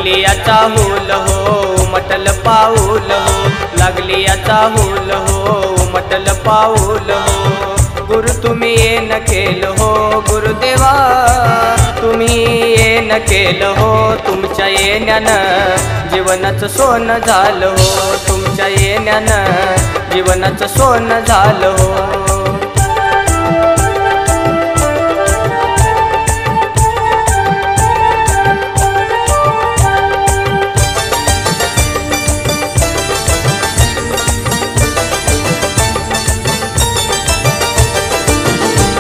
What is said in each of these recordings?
लागली याचा हुल हो मटल पाऊल हो, लागली याचा हुल हो मटल पाऊल हो। गुरु तुम्ही येन केलं हो गुरुदेवा, तुम्ही येन केलं हो, तुमच्या येण्यानं जीवनाचं सोनं झालं हो, तुमच्या येण्यानं जीवनाचं सोनं झालं हो।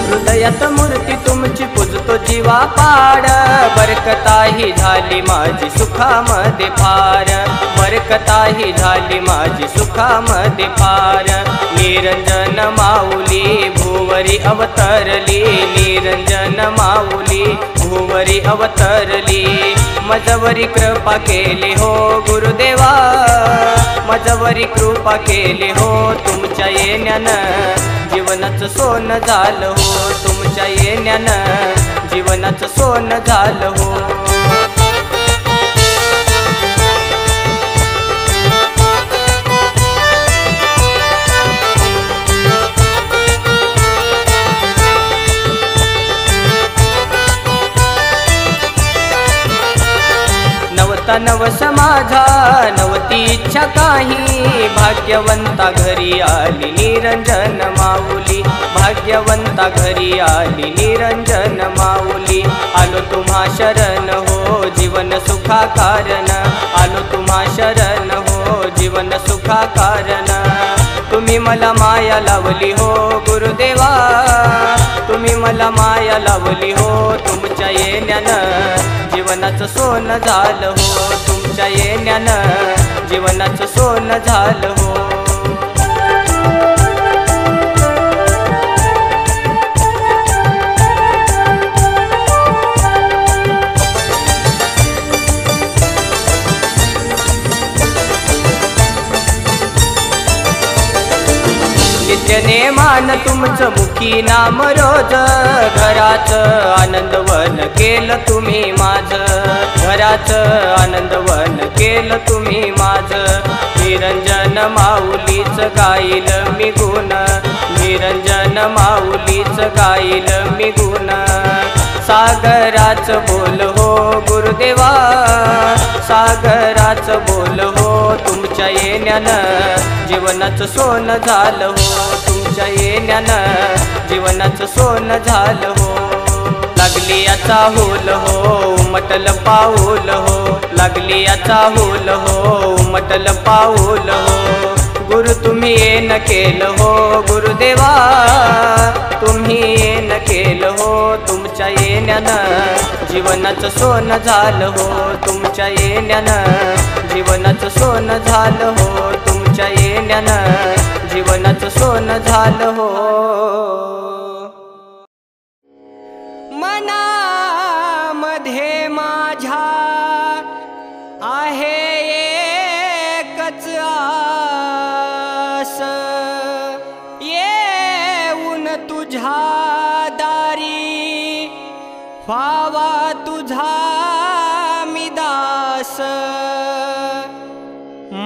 हृदयात मूर्ती तुमची पूजतो जीवा पाड, बरकताही झाली माझी सुखामध्ये फार, बरकताही झाली माझी सुखामध्ये फार। निरंजन माऊली भुवरी अवतरली, निरंजन माऊली भुवरी अवतरली। मजवरी कृपा केली हो गुरुदेवा, मजवरी कृपा केली हो, तुमच्या येण्यानं जीवनाचं सोनं झालं हो, तुमच्या येण्यानं जीवनाचं सोनं झालं हो। नवस माझा नवती इच्छा काही, भाग्यवंता घरी आली निरंजन माऊली, भाग्यवंता घरी आली निरंजन माऊली। आलो तुम्हा शरण हो जीवन सुखा कारण, आलो तुम्हा शरण हो जीवन सुखा कारण। तुम्ही मला माया लावली हो गुरुदेवा, तुम्ही मला माया लावली हो, तुमच्या येण्यानं जीवनाचं सोनं झालं हो, तुमच्या येण्यानं जीवनाचं सोनं झालं हो। नित्यनेमान तुमचं मुखी नाम रोज, घराचं आनंदवन केलं तुम्ही माझं, घराचं आनंदवन केलं तुम्ही माझं। निरंजन माऊलीच गाईल मी गुण, निरंजन माऊलीच गाईल मी गुण। सागराच बोल हो गुरुदेवा, सागराच बोल हो, तुमच्या येण्यानं जीवनाचं सोनं झालं हो, तुमच्या येण्यानं जीवनाचं सोनं झालं हो। लागली याचा हुल हो मटल पाऊल हो, लागली याचा हुल हो मटल पाऊल हो। गुरु तुम्ही येन केलं हो गुरुदेवा, तुम्ही येन केलं हो, तुमच्या येण्यानं जीवनाचं सोनं झालं हो, तुमच्या येण्यानं जीवनाचं सोनं झालं हो, तुमच्या येण्यानं जीवनाचं सोनं झालं हो। मनामध्ये माझ्या आहे एकच आस, येऊन तुझ्या दारी व्हावा तुझा मी दास।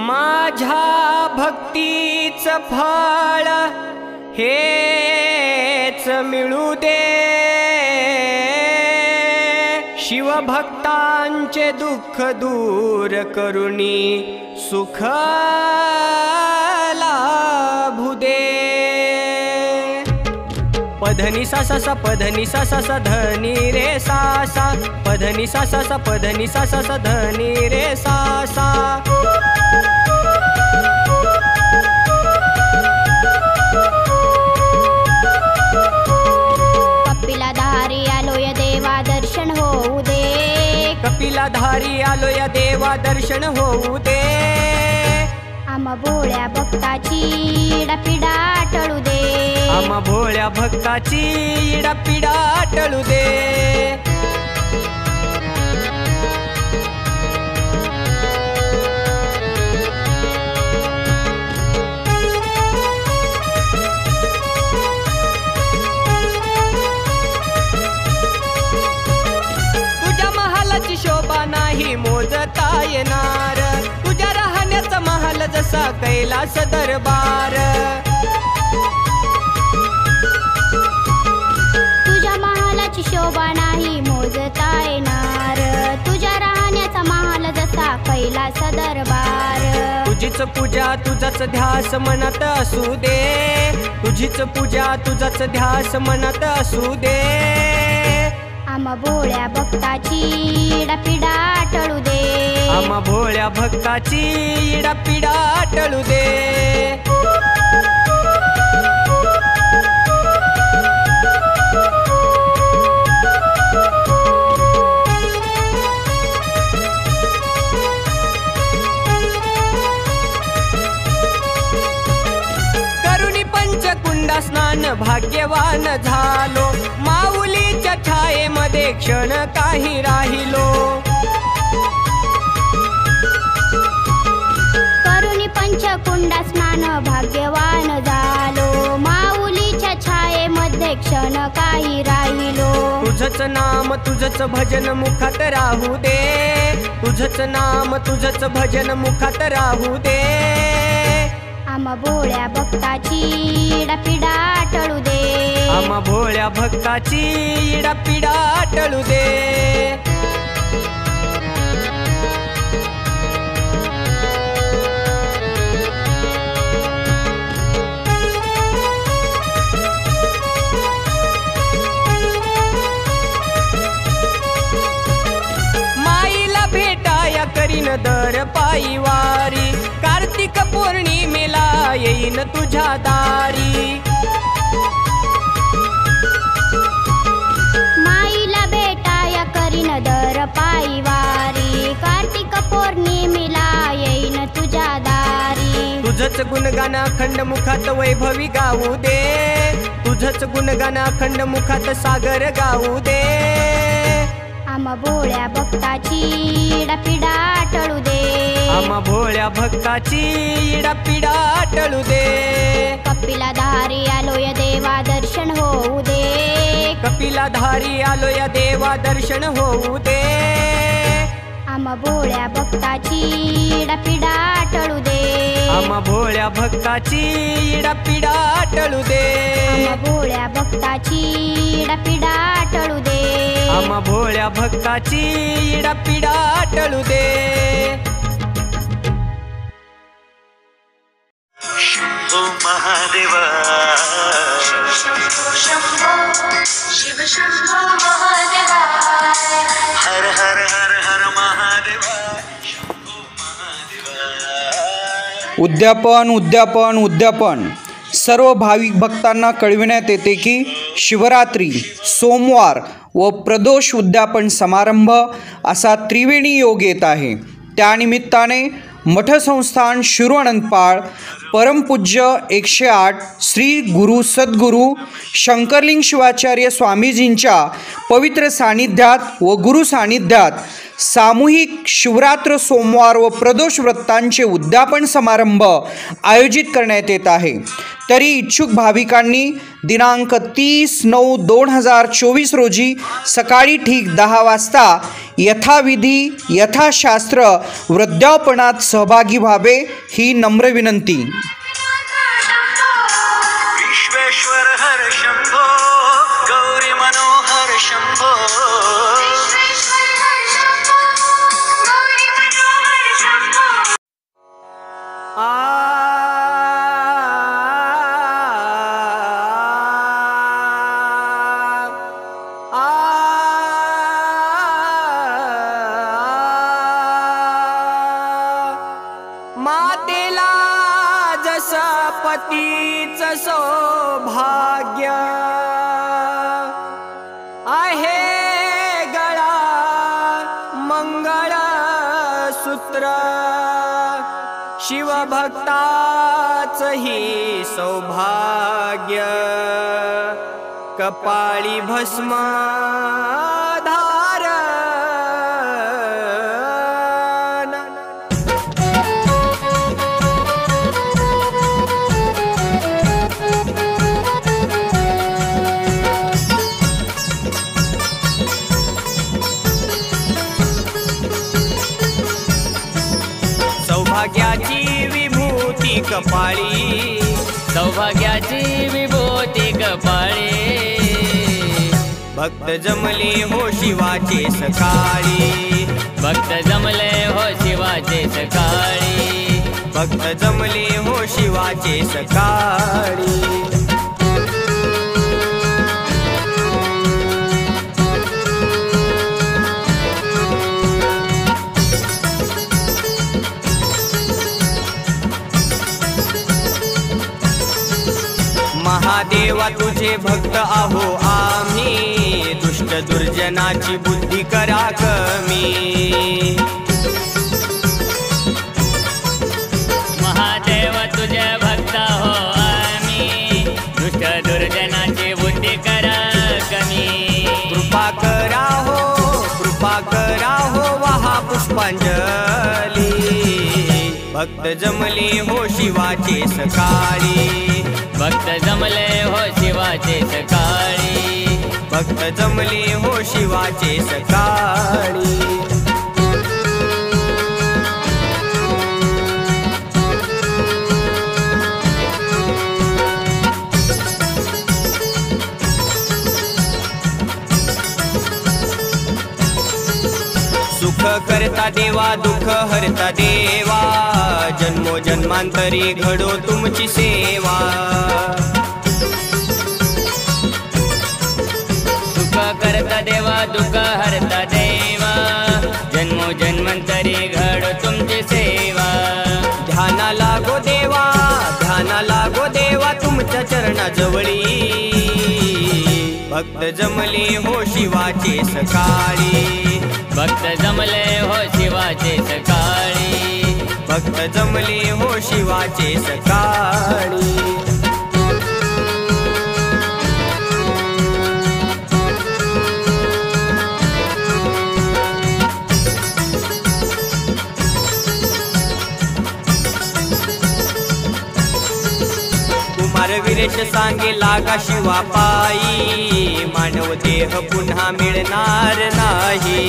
माझ्या भक्तीचं फळ हेच मिळू दे, शिवभक्तांचे दुःख दूर करुणी सुख लाभू दे। पधनी सा सा सा पधनी सा सा सा धनी रे सा सा, पधनी सा सा सा पधनी सा सा सा धनी रे सा सा। कपिलाधारी आलोय देवा दर्शन होऊ दे, कपिलाधारी आलोय देवा दर्शन होऊ दे। आम्हा भोळ्या भक्ताची इडापिडा टळू दे, आम्हा भोळ्या भक्ताची इडापिडा टळू दे। तुझ्या महालाची शोभा नाही नाही मोजता येणार. तुझ्या राहण्याचा महाल जसा कैलास दरबार. तुझ्या महालाची शोभा नाही मोजता येणार. तुझ्या राहण्याचा महाल जसा कैलास दरबार. तुझीच पूजा तुझाच ध्यास मनात असू दे. तुझीच पूजा तुझाच ध्यास मनात असू दे. आम्हा भोळ्या भक्ताची इडापिडा टळू दे. आम्हा भोळ्या भक्ताची इडापिडा टळू दे. करुणी पंचकुंडा स्नान भाग्यवान झालो. माऊलीच्या छायेमध्ये क्षण काही राहिलो. करुणी पंचकुंडा स्नान भाग्यवान झालो. माऊलीच्या छायेमध्ये क्षण काही राहिलो. तुझंच नाम तुझंच भजन मुखात राहू दे. तुझंच नाम तुझंच भजन मुखात राहू दे. आम्हा भोळ्या भक्ताची इडापिडा टळू दे. आम्हा भोळ्या भक्ताची इडापिडा टळू दे. माईला भेटाया करीन दर पायी वारी. कार्तिक पौर्णिमेला येईन तुझ्या दारी. माईला भेटाया करीन दर पायी वारी. कार्तिक पौर्णिमेला येईन तुझ्या दारी. तुझंच गुणगान अखंड मुखात वैभवी गाऊ दे. तुझंच गुणगान अखंड मुखात सागर गाऊ दे. आम्हा भोळ्या भक्ताची इडापिडा टळू दे. आम्हा भोळ्या भक्ताची इडापिडा टळू दे. कपिलाधारी आलोय देवा दर्शन होऊ दे. कपिलाधारी आलोय देवा दर्शन होऊ दे. आम्हा भोळ्या भक्ताची इडापिडा टळू दे. आम्हा भोळ्या भक्ताची इडापिडा टळू दे. आम्हा भोळ्या भक्ताची इडापिडा टळू दे. आम्हा भोळ्या भक्ताची इडापिडा टळू दे. शंभो महादेवा शिव शंभो महादेवा हर हर हर हर महादेवा शंभो महादेवा. उद्यापन उद्यापन उद्यापन. सर्व भाविक भक्तांना कळविण्यात येते की शिवरात्री, सोमवार व प्रदोष उद्यापन समारंभ असा त्रिवेणी योग येत आहे. त्यानिमित्ताने मठसंस्थान शिरोअनंतपाळ परमपूज्य 108 श्री गुरु सद्गुरू शंकरलिंग शिवाचार्य स्वामीजींच्या पवित्र सानिध्यात व गुरु सानिध्यात सामूहिक शिवरात्र, सोमवार व प्रदोष व्रतांचे उद्यापन समारंभ आयोजित करण्यात येत आहे. तरी इच्छुक भाविकांनी दिनांक 30/9/2024 रोजी सकाळी ठीक 10 वाजता यथाविधी यथाशास्त्र वृद्धापनात सहभागी व्हावे ही नम्र विनंती. विश्वेश्वर हर शंभो गौरी मनोहर शंभो. मातेला जसा पतीचं सौभाग्य आहे गळा मंगळ सूत्र, शिवभक्ताचं ही सौभाग्य कपाळी भस्म सौभाग्याची विभूती कपाळी, सौभाग्याची विभूती कपाळी, भक्त जमले हो शिवाचे सकाळी, भक्त जमले हो शिवाचे सकाळी, भक्त जमले हो शिवाचे सकाळी. महादेवा तुझे भक्त आहो आम्ही, दुष्ट दुर्जनाची बुद्धी करा कमी. महादेव तुझे भक्त हो आम्ही, दुष्ट दुर्जनाची बुद्धी करा कमी. कृपा करा हो वहा पुष्पांजली, भक्त जमले हो शिवाचे सकाळी, भक्त जमले हो शिवाचे सकाळी, भक्त जमले हो शिवाचे सकाळी. सुख करता देवा दुःख हरता देवा, जन्मो जन्मांतरी घडो तुमची सेवा. सुख करता देवा दुःख हरता देवा, जन्मो जन्मांतरी घडो तुमची सेवा. ध्याना लागो देवा तुमच्या चरणाजवळी, भक्त जमले हो शिवाचे सकाळी, भक्त जमले हो शिवाचे सकाळी, भक्त जमले हो शिवाचे सकाळी. कुमारवीरेश सांगे लागा शिवा पायी, मानव देह पुन्हा मिळणार नाही.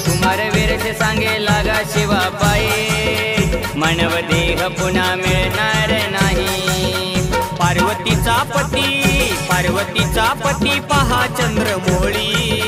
कुमारवीरेश सांगे लागा शिवा पायी, मानव देह पुन्हा मिळणार नाही. पार्वतीचा पती पहा चंद्रमोळी,